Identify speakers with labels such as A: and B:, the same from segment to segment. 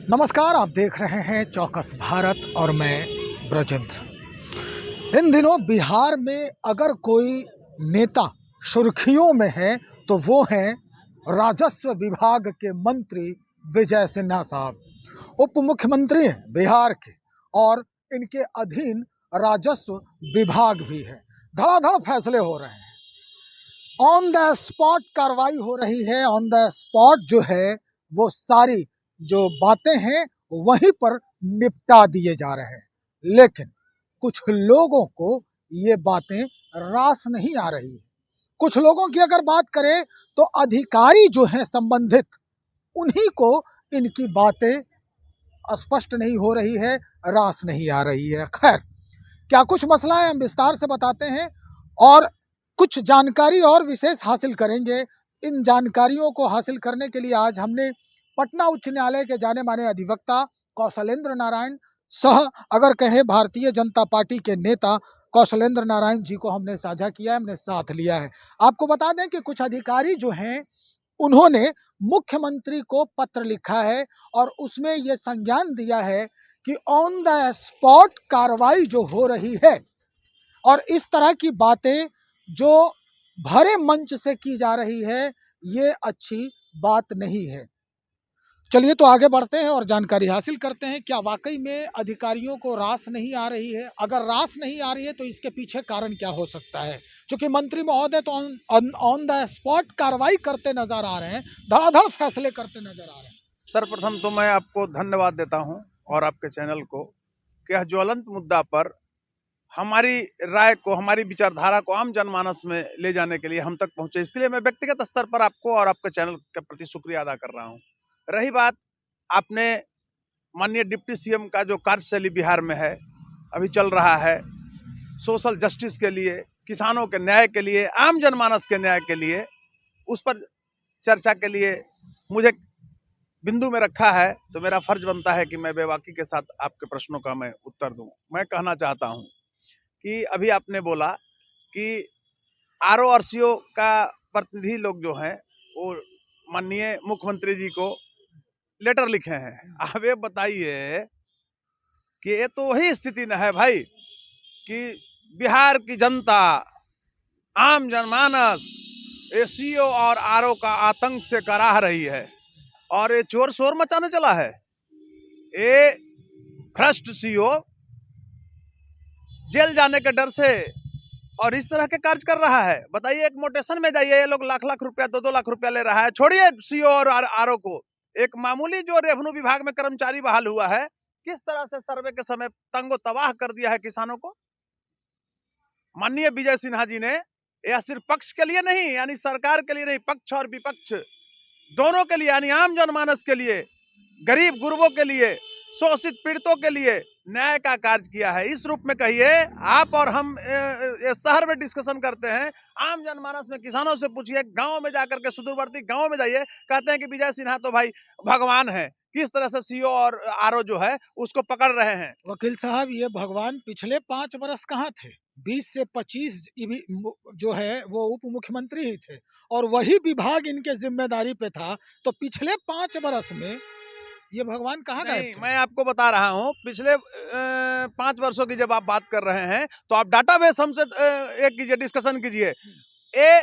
A: नमस्कार, आप देख रहे हैं चौकस भारत और मैं ब्रजेंद्र। इन दिनों बिहार में अगर कोई नेता सुर्खियों में है तो वो हैं राजस्व विभाग के मंत्री विजय सिन्हा साहब। उप मुख्यमंत्री हैं बिहार के और इनके अधीन राजस्व विभाग भी है। धड़ाधड़ फैसले हो रहे हैं, ऑन द स्पॉट कार्रवाई हो रही है। ऑन द स्पॉट जो है वो सारी जो बातें हैं वहीं पर निपटा दिए जा रहे हैं, लेकिन कुछ लोगों को ये बातें रास नहीं आ रही है। कुछ लोगों की अगर बात करें तो अधिकारी जो हैं संबंधित, उन्हीं को इनकी बातें स्पष्ट नहीं हो रही है, रास नहीं आ रही है। खैर, क्या कुछ मसला है हम विस्तार से बताते हैं और कुछ जानकारी और विशेष हासिल करेंगे। इन जानकारियों को हासिल करने के लिए आज हमने पटना उच्च न्यायालय के जाने माने अधिवक्ता कौशलेंद्र नारायण सह अगर कहें भारतीय जनता पार्टी के नेता कौशलेंद्र नारायण जी को हमने साझा किया है, हमने साथ लिया है। आपको बता दें कि कुछ अधिकारी जो हैं उन्होंने मुख्यमंत्री को पत्र लिखा है और उसमें यह संज्ञान दिया है कि ऑन द स्पॉट कार्रवाई जो हो रही है और इस तरह की बातें जो भरे मंच से की जा रही है, ये अच्छी बात नहीं है। चलिए तो आगे बढ़ते हैं और जानकारी हासिल करते हैं, क्या वाकई में अधिकारियों को रास नहीं आ रही है। अगर रास नहीं आ रही है तो इसके पीछे कारण क्या हो सकता है। क्योंकि मंत्री महोदय तो ऑन द स्पॉट कार्रवाई करते नजर आ रहे हैं, धड़ाधड़ फैसले करते नजर आ रहे हैं।
B: सर्वप्रथम तो मैं आपको धन्यवाद देता हूं और आपके चैनल को कि यह ज्वलंत मुद्दा पर हमारी राय को, हमारी विचारधारा को आम जनमानस में ले जाने के लिए हम तक पहुंचे। इसके लिए मैं व्यक्तिगत स्तर पर आपको और आपके चैनल के प्रति शुक्रिया अदा कर रहा हूं। रही बात, आपने माननीय डिप्टी सीएम का जो कार्यशैली बिहार में है, अभी चल रहा है, सोशल जस्टिस के लिए, किसानों के न्याय के लिए, आम जनमानस के न्याय के लिए, उस पर चर्चा के लिए मुझे बिंदु में रखा है, तो मेरा फर्ज बनता है कि मैं बेबाकी के साथ आपके प्रश्नों का मैं उत्तर दूं। मैं कहना चाहता हूं कि अभी आपने बोला कि आरओ और सीओ का प्रतिनिधि लोग जो हैं वो माननीय मुख्यमंत्री जी को लेटर लिखे हैं। आप ये बताइए कि ये तो वही स्थिति न है भाई कि बिहार की जनता, आम जनमानस सीओ और आरओ का आतंक से कराह रही है और ये चोर शोर मचाने चला है। ये भ्रष्ट सीओ जेल जाने के डर से और इस तरह के कार्य कर रहा है। बताइए, एक मोटेशन में जाइए, ये लोग लाख लाख रुपया, 2-2 लाख रुपया ले रहा है। छोड़िए सीओ और आरओ को, एक मामूली जो रेवेन्यू विभाग में कर्मचारी बहाल हुआ है, किस तरह से सर्वे के समय तंगो तबाह कर दिया है किसानों को। माननीय विजय सिन्हा जी ने यह सिर्फ पक्ष के लिए नहीं, यानी सरकार के लिए नहीं, पक्ष और विपक्ष दोनों के लिए, यानी आम जनमानस के लिए, गरीब गुरबों के लिए, शोषित पीड़ितों के लिए न्याय का कार्य किया है। इस रूप में कहिए, आप और हम शहर में डिस्कशन करते हैं, आम जनमानस में किसानों से पूछिए, गांव में जाकर के, सुदूरवर्ती गांव में जाइए, कहते हैं कि विजय सिन्हा तो भाई भगवान है। किस तरह से सीओ और आरओ जो है उसको पकड़ रहे हैं।
A: वकील साहब, ये भगवान पिछले 5 वर्ष कहाँ थे। 20 से 25 जो है वो उप मुख्यमंत्री ही थे और वही विभाग इनके जिम्मेदारी पे था, तो पिछले 5 वर्ष में ये भगवान कहाँ गए थे?
B: मैं आपको बता रहा हूँ, पिछले 5 वर्षों की जब आप बात कर रहे हैं तो आप डाटाबेस हमसे एक कीजिए, डिस्कशन कीजिए। ये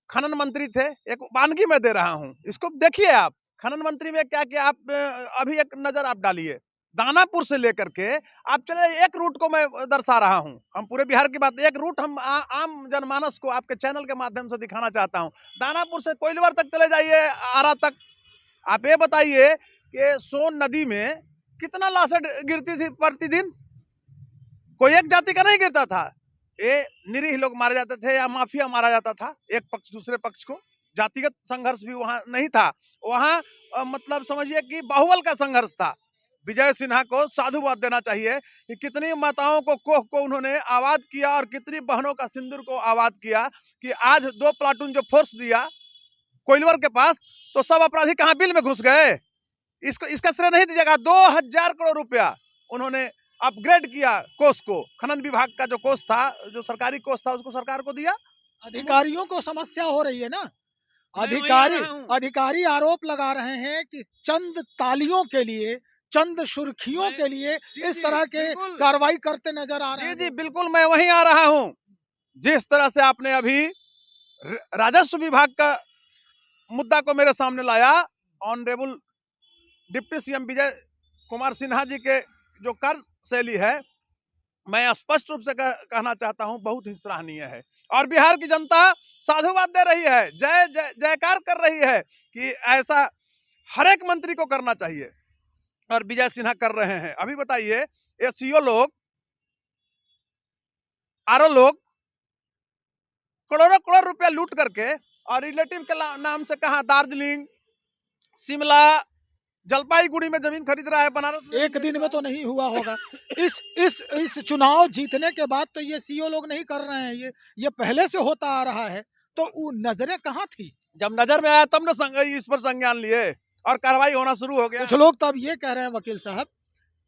B: खनन मंत्री थे, एक वानगी मैं दे रहा हूँ, इसको देखिए आप। खनन मंत्री में क्या किया, आप अभी एक नजर आप डालिए। दानापुर से लेकर के आप चले, एक रूट को मैं दर्शा रहा हूँ, हम पूरे बिहार की बात, एक रूट हम आम जनमानस को आपके चैनल के माध्यम से दिखाना चाहता हूँ। दानापुर से कोइलवर तक चले जाइए, आरा तक। आप ये बताइए कि सोन नदी में कितना लाशें गिरती थी प्रतिदिन, कोई एक जाति का नहीं गिरता था। ये निरीह लोग मारे जाते थे या माफिया मारा जाता था, एक पक्ष दूसरे पक्ष को। जातिगत संघर्ष भी वहां नहीं था, वहां मतलब समझिए कि बाहुबल का संघर्ष था। विजय सिन्हा को साधुवाद देना चाहिए कि कितनी माताओं को, कोह को उन्होंने आबाद किया और कितनी बहनों का सिंदूर को आबाद किया कि आज 2 प्लाटून जो फोर्स दिया कोइलवर के पास, तो सब अपराधी कहां बिल में घुस गए। इसको, इसका श्रेय नहीं दीजिएगा। 2000 करोड़ रुपया उन्होंने अपग्रेड किया कोष को, खनन विभाग का जो कोष था, जो सरकारी कोष था, उसको सरकार को दिया।
A: अधिकारियों को समस्या हो रही है ना।
B: वहीं
A: अधिकारी
B: आ रहा हूं।
A: अधिकारी आरोप लगा रहे हैं कि चंद तालियों के लिए, चंद सुर्खियों
B: मैं-
A: के लिए
B: जी
A: इस
B: जी
A: तरह के
B: बिल्कुल,
A: कार्रवाई करते नजर आ रहे
B: जी
A: हैं
B: जी
A: वो।
B: बिल्कुल, मैं वहीं आ रहा हूं। जिस तरह से आपने अभी राजस्व विभाग का मुद्दा को मेरे सामने लाया, honourable deputy CM Vijay Kumar Sinha ji के जो कार्यशैली है, मैं स्पष्ट रूप से कहना चाहता हूं, बहुत ही सराहनीय है। और बिहार की जनता साधुवाद दे रही है, जय जय जयकार कर रही है कि ऐसा हर एक मंत्री को करना चाहिए, और विजय सिन्हा कर रहे हैं। अभी बताइए, ये सीओ लोग, आरओ लोग करोड़ों करोड़ रुपया लूट करके, और रिलेटिव के नाम से कहा दार्जिलिंग, शिमला, जलपाईगुड़ी में जमीन खरीद रहा है, बनारस में
A: एक
B: जमीन
A: दिन
B: खरीद
A: में
B: रहा
A: तो
B: है।
A: नहीं हुआ होगा। इस चुनाव जीतने के बाद तो ये सीओ लोग नहीं कर रहे हैं, ये पहले से होता आ रहा है। तो वो नजरें कहाँ थी?
B: जब नजर में आया तब न इस पर संज्ञान लिए और कार्रवाई होना शुरू हो गया।
A: कुछ लोग तो अब ये कह रहे हैं वकील साहब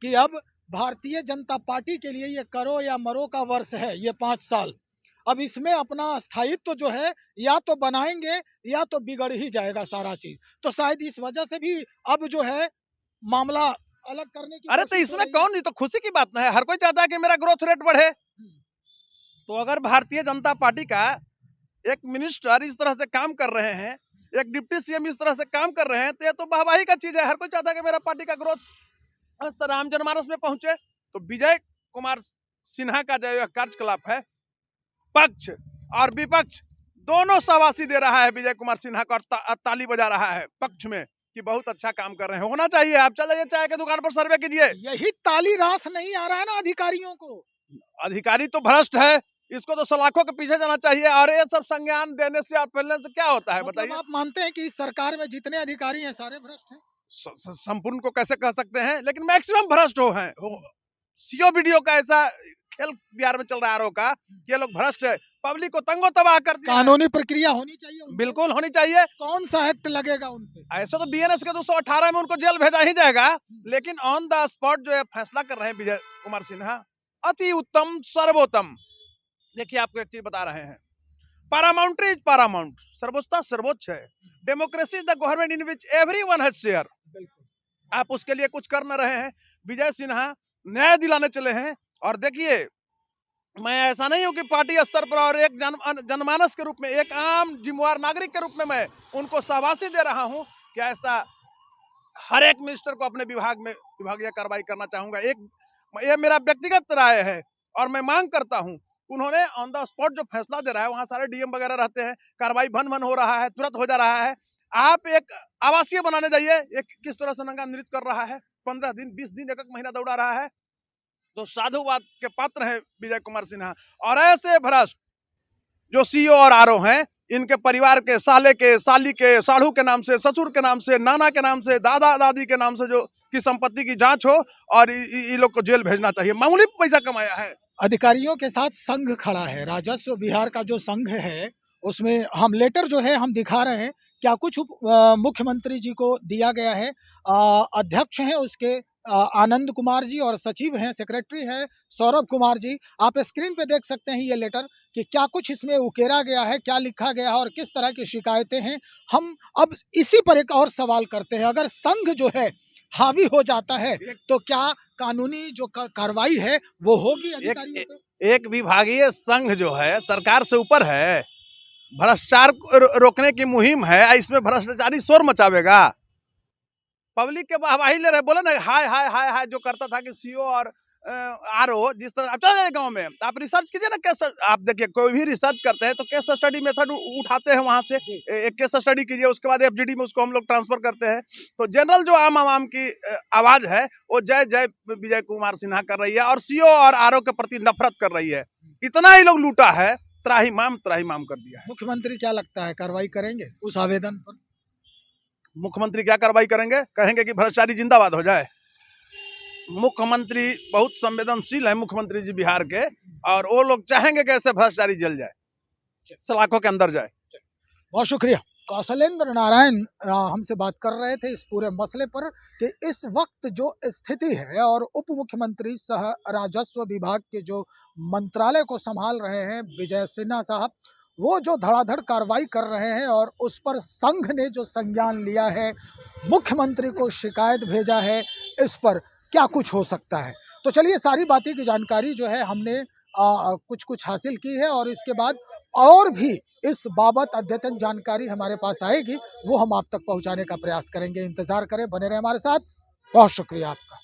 A: कि अब भारतीय जनता पार्टी के लिए ये करो या मरो का वर्ष है, ये 5 साल। अब इसमें अपना स्थायित्व जो है या तो बनाएंगे या तो बिगड़ ही जाएगा सारा चीज। तो शायद इस वजह से भी अब जो है मामला अलग करने की
B: अरे तो
A: कोशिश हो
B: इसमें
A: रही है।
B: कौन, नहीं तो खुशी की बात ना है, हर कोई चाहता है कि मेरा ग्रोथ रेट बढ़े।
A: हम्म,
B: तो अगर भारतीय जनता पार्टी का एक मिनिस्टर इस तरह से काम कर रहे हैं, एक डिप्टी सीएम इस तरह से काम कर रहे हैं, तो ये तो वाहवाही का चीज है। हर कोई चाहता है कि मेरा पार्टी का ग्रोथ स्तर राम जनमानस में पहुंचे। तो विजय कुमार सिन्हा का जो यह कार्यकलाप है, पक्ष और विपक्ष दोनों शाबाशी दे रहा है विजय कुमार सिन्हा को, और ताली बजा रहा है पक्ष में कि बहुत अच्छा काम कर रहे हैं। होना चाहिए। आप चल जाइए चाय के दुकान पर, सर्वे कीजिए।
A: यही ताली रास नहीं आ रहा है ना अधिकारियों को।
B: अधिकारी तो भ्रष्ट है, इसको तो सलाखों के पीछे जाना चाहिए। और ये सब संज्ञान देने से और फैलने से क्या होता है,
A: मतलब
B: बताइए।
A: आप मानते हैं कि इस सरकार में जितने अधिकारी हैं सारे भ्रष्ट हैं?
B: संपूर्ण को कैसे कह सकते हैं, लेकिन मैक्सिमम भ्रष्ट हैं। सीओ वीडियो का ऐसा खेल बिहार में चल रहा है आरोप का कि ये लोग भ्रष्ट है, पब्लिक को तंगो तबाह कर दिया है।
A: कानूनी प्रक्रिया होनी चाहिए उन पे।
B: बिल्कुल होनी चाहिए।
A: कौन सा एक्ट लगेगा उन पे?
B: ऐसे तो बीएनएस के 218 में उनको जेल भेजा ही जाएगा, लेकिन ऑन द स्पॉट जो है फैसला कर रहे हैं विजय कुमार सिन्हा, अति उत्तम, सर्वोत्तम। देखिए, आपको एक चीज बता रहे हैं, paramount is paramount, सर्वोच्चता सर्वोच्च है। Democracy is the government in which everyone has share. आप उसके लिए कुछ कर न रहे हैं। विजय सिन्हा न्याय दिलाने चले हैं। और देखिए, मैं ऐसा नहीं हूं कि पार्टी स्तर पर और एक जनमानस के रूप में, एक आम जिम्मेवार नागरिक के रूप में मैं उनको शाबाशी दे रहा हूं कि ऐसा हर एक मिनिस्टर को अपने विभाग में विभागीय कार्रवाई करना चाहूंगा। ये मेरा व्यक्तिगत राय है, और मैं मांग करता हूं, उन्होंने ऑन द स्पॉट जो फैसला दे रहा है, वहां सारे डीएम वगैरह रहते हैं, कार्रवाई भन भन हो रहा है, तुरंत हो जा रहा है। आप एक आवासीय बनाने जाइए, एक किस तरह से नंगा नृत्य कर रहा है, 15 दिन 20 दिन एक एक महीना दौड़ा रहा है। तो साधुवाद के पात्र है विजय कुमार सिन्हा। और ऐसे भ्रष्ट जो सीओ और आरओ हैं, इनके परिवार के, साले के, साली के, साढ़ू के नाम से, ससुर के नाम से, नाना के नाम से, दादा दादी के नाम से जो की संपत्ति की जांच हो, और इन लोग को जेल भेजना चाहिए। मामूली पैसा कमाया है।
A: अधिकारियों के साथ संघ खड़ा है, राजस्व बिहार का जो संघ है उसमें हम लेटर जो है हम दिखा रहे हैं, क्या कुछ मुख्यमंत्री जी को दिया गया है। अध्यक्ष हैं उसके आनंद कुमार जी, और सचिव हैं, सेक्रेटरी है सौरभ कुमार जी। आप स्क्रीन पे देख सकते हैं ये लेटर कि क्या कुछ इसमें उकेरा गया है, क्या लिखा गया है और किस तरह की शिकायतें हैं। हम अब इसी पर एक और सवाल करते हैं, अगर संघ जो है हावी हो जाता है तो क्या कानूनी जो कार्रवाई है वो होगी अधिकारियों पे?
B: एक विभागीय संघ जो है सरकार से ऊपर है, भ्रष्टाचार रोकने की मुहिम है, इसमें भ्रष्टाचारी शोर मचावेगा। पब्लिक के वाहवाही ले रहे, बोले ना हाय हाय हाय हाय, जो करता था कि सीओ और आरओ जिस तरह। आप चले जाइए गांव में, आप रिसर्च कीजिए ना, केस आप देखिए, कोई भी रिसर्च करते हैं तो केस स्टडी मेथड उठाते हैं वहां से। एक केस स्टडी कीजिए, उसके बाद एफजीडी में उसको हम लोग ट्रांसफर करते हैं। तो जनरल जो आम आवाम की आवाज है, वो जय जय विजय कुमार सिन्हा कर रही है, और सीओ और आरओ के प्रति नफरत कर रही है। इतना ही लोग लूटा है, त्राहिमाम कर दिया है।
A: मुख्यमंत्री क्या लगता है कार्रवाई करेंगे उस आवेदन पर?
B: मुख्यमंत्री क्या कार्रवाई करेंगे? कहेंगे कि भ्रष्टाचारी जिंदाबाद हो जाए। मुख्यमंत्री बहुत संवेदनशील है, मुख्यमंत्री जी बिहार के, और वो लोग चाहेंगे कि ऐसे भ्रष्टाचारी जल जाए, सलाखों के अंदर जाए।
A: बहुत शुक्रिया। कौशलेंद्र नारायण हमसे बात कर रहे थे इस पूरे मसले पर कि इस वक्त जो स्थिति है, और उप मुख्यमंत्री सह राजस्व विभाग के जो मंत्रालय को संभाल रहे हैं विजय सिन्हा साहब, वो जो धड़ाधड़ कार्रवाई कर रहे हैं और उस पर संघ ने जो संज्ञान लिया है, मुख्यमंत्री को शिकायत भेजा है, इस पर क्या कुछ हो सकता है। तो चलिए सारी बातें की जानकारी जो है हमने कुछ कुछ हासिल की है और इसके बाद और भी इस बाबत अद्यतन जानकारी हमारे पास आएगी, वो हम आप तक पहुंचाने का प्रयास करेंगे। इंतजार करें, बने रहे हमारे साथ। बहुत शुक्रिया आपका।